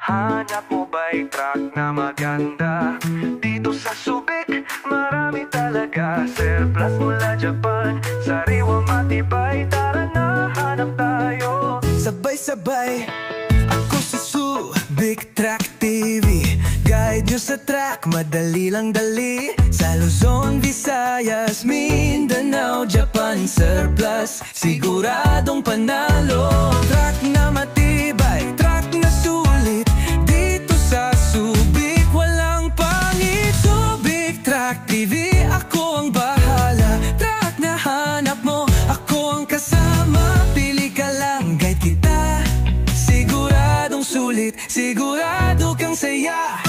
Hanap mo ba'y truck na maganda? Dito sa Subic, marami talaga. Surplus mula Japan, sariwang matibay. Tara na, hanap tayo. Sabay-sabay, ako si Subic Truck TV. Guide nyo sa truck, madali lang dali. Sa Luzon, Visayas, Mindanao, Japan, surplus, siguradong panalo. Truck na matibay, truck na sulit. Dito sa Subic, walang pangit. Subic Truck TV, ako ang bahala. Truck na hanap mo, ako ang kasama. Pili ka lang, guide kita. Siguradong sulit, sigurado kang saya.